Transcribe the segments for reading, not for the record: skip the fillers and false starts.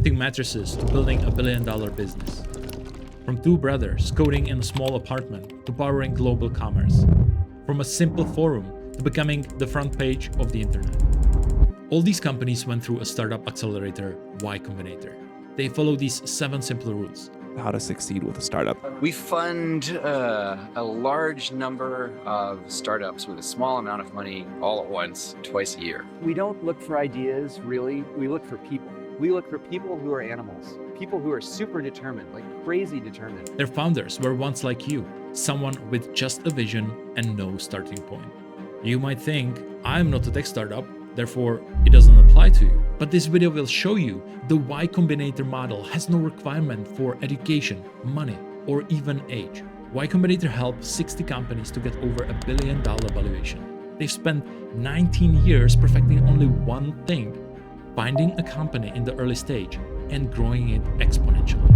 renting mattresses to building a billion-dollar business. From two brothers coding in a small apartment to powering global commerce. From a simple forum to becoming the front page of the internet. All these companies went through a startup accelerator, Y Combinator. They follow these 7 simple rules. How to succeed with a startup. We fund a large number of startups with a small amount of money all at once, twice a year. We don't look for ideas, really. We look for people. We look for people who are animals, people who are super determined, like crazy determined. Their founders were once like you, someone with just a vision and no starting point. You might think, I'm not a tech startup, therefore it doesn't apply to you. But this video will show you the Y Combinator model has no requirement for education, money, or even age. Y Combinator helped 60 companies to get over $1 billion valuation. They've spent 19 years perfecting only one thing: finding a company in the early stage and growing it exponentially.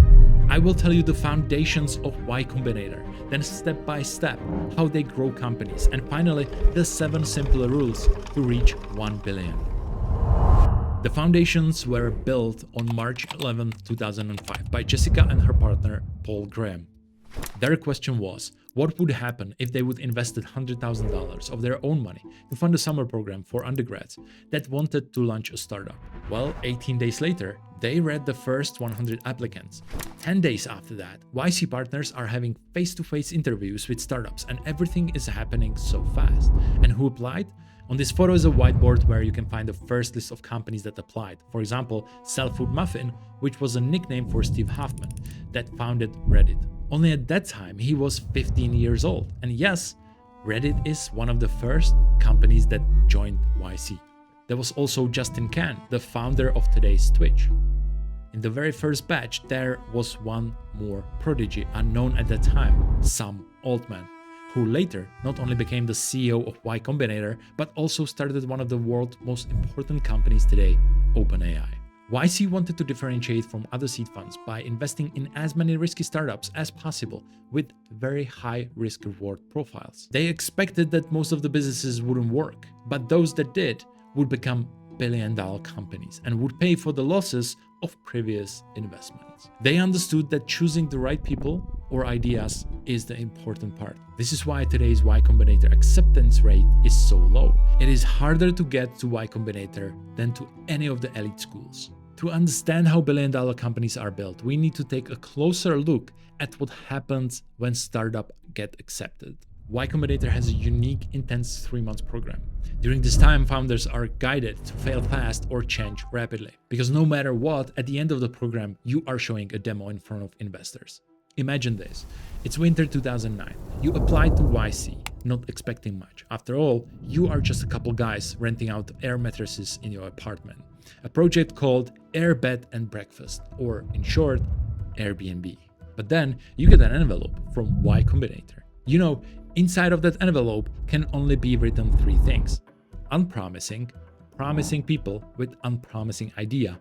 I will tell you the foundations of Y Combinator, then step by step how they grow companies, and finally the 7 simple rules to reach 1 billion. The foundations were built on March 11, 2005 by Jessica and her partner Paul Graham. Their question was, what would happen if they would invested $100,000 of their own money to fund a summer program for undergrads that wanted to launch a startup? Well, 18 days later, they read the first 100 applicants. 10 days after that, YC partners are having face-to-face interviews with startups, and everything is happening so fast. And who applied? On this photo is a whiteboard where you can find the first list of companies that applied. For example, Cell Food Muffin, which was a nickname for Steve Hoffman, that founded Reddit. Only at that time, he was 15 years old. And yes, Reddit is one of the first companies that joined YC. There was also Justin Kan, the founder of today's Twitch. In the very first batch, there was one more prodigy unknown at that time, Sam Altman, who later not only became the CEO of Y Combinator, but also started one of the world's most important companies today, OpenAI. YC wanted to differentiate from other seed funds by investing in as many risky startups as possible with very high risk-reward profiles. They expected that most of the businesses wouldn't work, but those that did would become billion-dollar companies and would pay for the losses of previous investments. They understood that choosing the right people or ideas is the important part. This is why today's Y Combinator acceptance rate is so low. It is harder to get to Y Combinator than to any of the elite schools. To understand how billion-dollar companies are built, we need to take a closer look at what happens when startups get accepted. Y Combinator has a unique, intense 3-month program. During this time, founders are guided to fail fast or change rapidly. Because no matter what, at the end of the program, you are showing a demo in front of investors. Imagine this. It's winter 2009. You applied to YC, not expecting much. After all, you are just a couple guys renting out air mattresses in your apartment. A project called Air Bed and Breakfast, or in short, Airbnb. But then you get an envelope from Y Combinator. You know, inside of that envelope can only be written 3 things: unpromising, promising people with unpromising idea,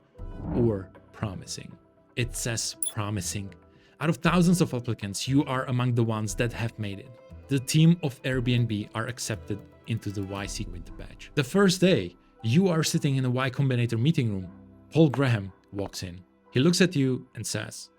or promising. It says promising. Out of thousands of applicants, you are among the ones that have made it. The team of Airbnb are accepted into the YC winter batch. The first day, you are sitting in a Y Combinator meeting room. Paul Graham walks in. He looks at you and says,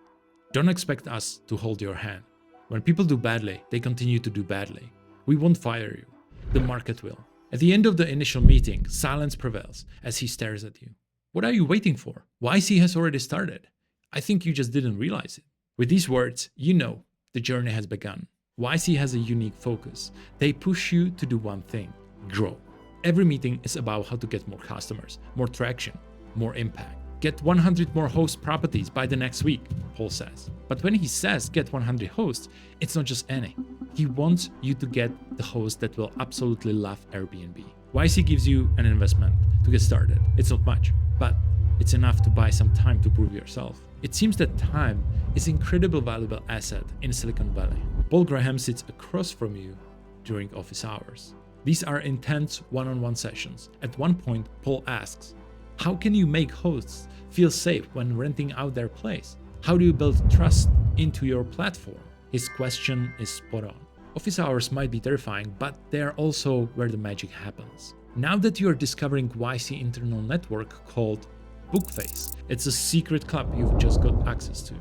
"Don't expect us to hold your hand. When people do badly, they continue to do badly. We won't fire you. The market will." At the end of the initial meeting, silence prevails as he stares at you. What are you waiting for? YC has already started. I think you just didn't realize it. With these words, you know the journey has begun. YC has a unique focus. They push you to do one thing: grow. Every meeting is about how to get more customers, more traction, more impact. Get 100 more host properties by the next week, Paul says. But when he says get 100 hosts, it's not just any. He wants you to get the host that will absolutely love Airbnb. YC gives you an investment to get started. It's not much, but it's enough to buy some time to prove yourself. It seems that time is an incredibly valuable asset in Silicon Valley. Paul Graham sits across from you during office hours. These are intense one-on-one sessions. At one point, Paul asks, "How can you make hosts feel safe when renting out their place? How do you build trust into your platform?" His question is spot on. Office hours might be terrifying, but they are also where the magic happens. Now that you are discovering YC internal network called book phase. It's a secret club you've just got access to,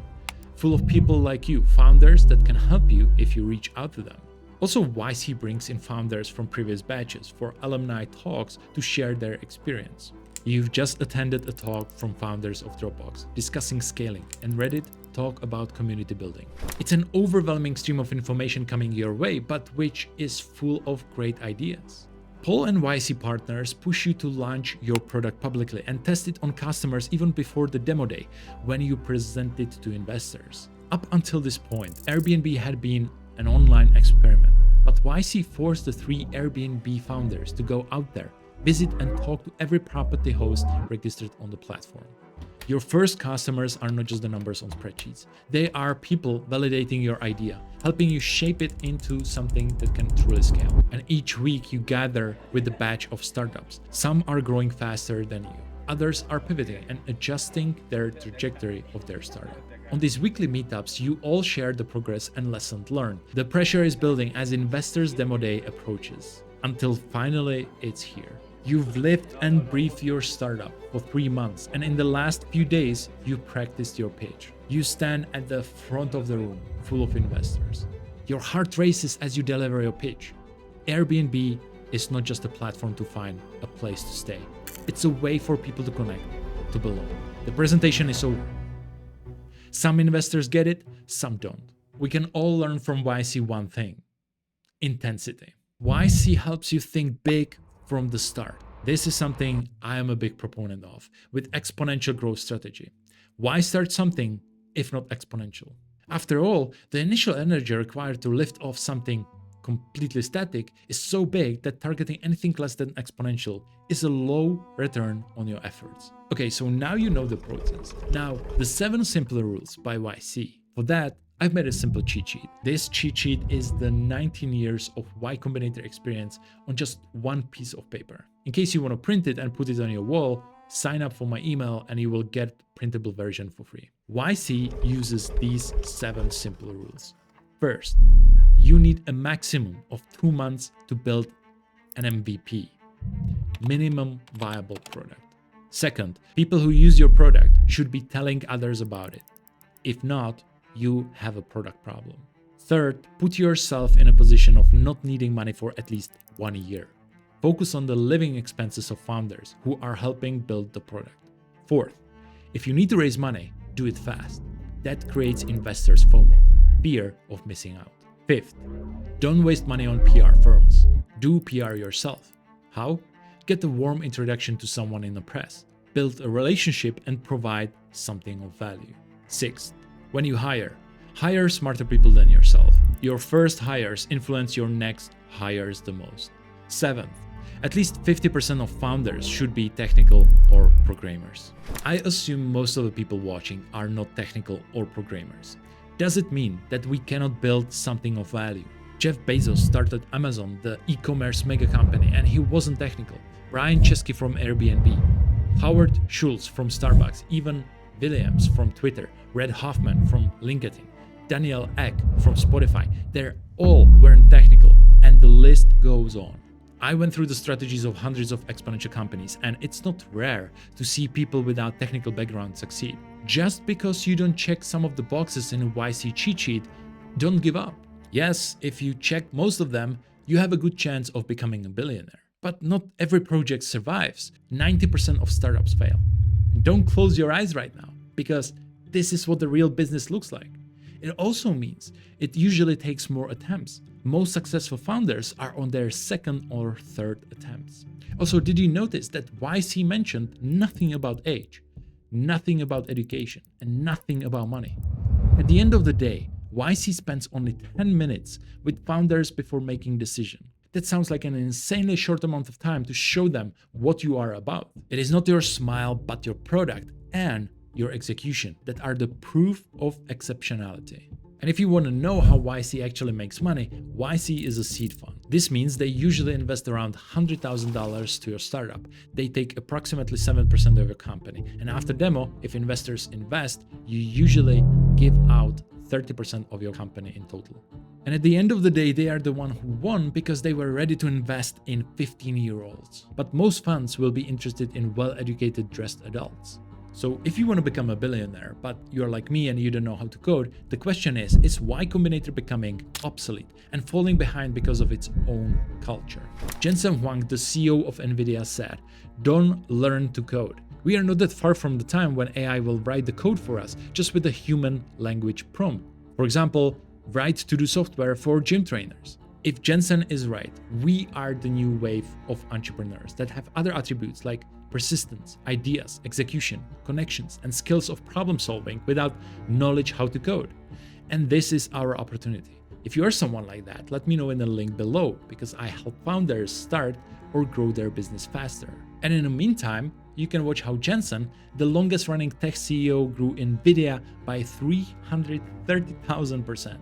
full of people like you, founders that can help you if you reach out to them. Also, YC brings in founders from previous batches for alumni talks to share their experience. You've just attended a talk from founders of Dropbox discussing scaling, and Reddit talk about community building. It's an overwhelming stream of information coming your way, but which is full of great ideas. Paul and YC partners push you to launch your product publicly and test it on customers even before the demo day when you present it to investors. Up until this point, Airbnb had been an online experiment, but YC forced the 3 Airbnb founders to go out there, visit and talk to every property host registered on the platform. Your first customers are not just the numbers on spreadsheets. They are people validating your idea, helping you shape it into something that can truly scale. And each week you gather with a batch of startups. Some are growing faster than you. Others are pivoting and adjusting their trajectory of their startup. On these weekly meetups, you all share the progress and lessons learned. The pressure is building as investors' demo day approaches, until finally it's here. You've lived and breathed your startup for 3 months, and in the last few days, you practiced your pitch. You stand at the front of the room, full of investors. Your heart races as you deliver your pitch. Airbnb is not just a platform to find a place to stay. It's a way for people to connect, to belong. The presentation is over. Some investors get it, some don't. We can all learn from YC one thing: intensity. YC helps you think big from the start. This is something I am a big proponent of with exponential growth strategy. Why start something if not exponential? After all, the initial energy required to lift off something completely static is so big that targeting anything less than exponential is a low return on your efforts. Okay, so now you know the process. Now, the 7 simple rules by YC. For that, I've made a simple cheat sheet. This cheat sheet is the 19 years of Y Combinator experience on just one piece of paper. In case you want to print it and put it on your wall, sign up for my email and you will get printable version for free. YC uses these 7 simple rules. First, you need a maximum of 2 months to build an MVP, minimum viable product. Second, people who use your product should be telling others about it. If not, you have a product problem. Third, put yourself in a position of not needing money for at least 1 year. Focus on the living expenses of founders who are helping build the product. Fourth, if you need to raise money, do it fast. That creates investors' FOMO, fear of missing out. Fifth, don't waste money on PR firms. Do PR yourself. How? Get a warm introduction to someone in the press. Build a relationship and provide something of value. Sixth, when you hire smarter people than yourself. Your first hires influence your next hires the most. Seventh, at least 50% of founders should be technical or programmers. I assume most of the people watching are not technical or programmers. Does it mean that we cannot build something of value? Jeff Bezos started Amazon, the e-commerce mega company, and he wasn't technical. Brian Chesky from Airbnb, Howard Schultz from Starbucks, even Williams from Twitter, Red Hoffman from LinkedIn, Daniel Ek from Spotify. They all weren't technical, and the list goes on. I went through the strategies of hundreds of exponential companies, and it's not rare to see people without technical background succeed. Just because you don't check some of the boxes in a YC cheat sheet, don't give up. Yes, if you check most of them, you have a good chance of becoming a billionaire. But not every project survives. 90% of startups fail. Don't close your eyes right now, because this is what the real business looks like. It also means it usually takes more attempts. Most successful founders are on their second or third attempts. Also, did you notice that YC mentioned nothing about age, nothing about education, and nothing about money? At the end of the day, YC spends only 10 minutes with founders before making decision. That sounds like an insanely short amount of time to show them what you are about. It is not your smile, but your product and your execution that are the proof of exceptionality. And if you want to know how YC actually makes money, YC is a seed fund. This means they usually invest around $100,000 to your startup. They take approximately 7% of your company. And after demo, if investors invest, you usually give out 30% of your company in total. And at the end of the day, they are the one who won because they were ready to invest in 15-year-olds. But most funds will be interested in well-educated dressed adults. So if you want to become a billionaire, but you're like me and you don't know how to code, the question is why Combinator becoming obsolete and falling behind because of its own culture? Jensen Huang, the CEO of NVIDIA, said, "Don't learn to code. We are not that far from the time when AI will write the code for us, just with a human language prompt. For example, write to-do software for gym trainers." If Jensen is right, we are the new wave of entrepreneurs that have other attributes like persistence, ideas, execution, connections, and skills of problem solving without knowledge how to code. And this is our opportunity. If you are someone like that, let me know in the link below, because I help founders start or grow their business faster. And in the meantime, you can watch how Jensen, the longest running tech CEO, grew NVIDIA by 330,000%.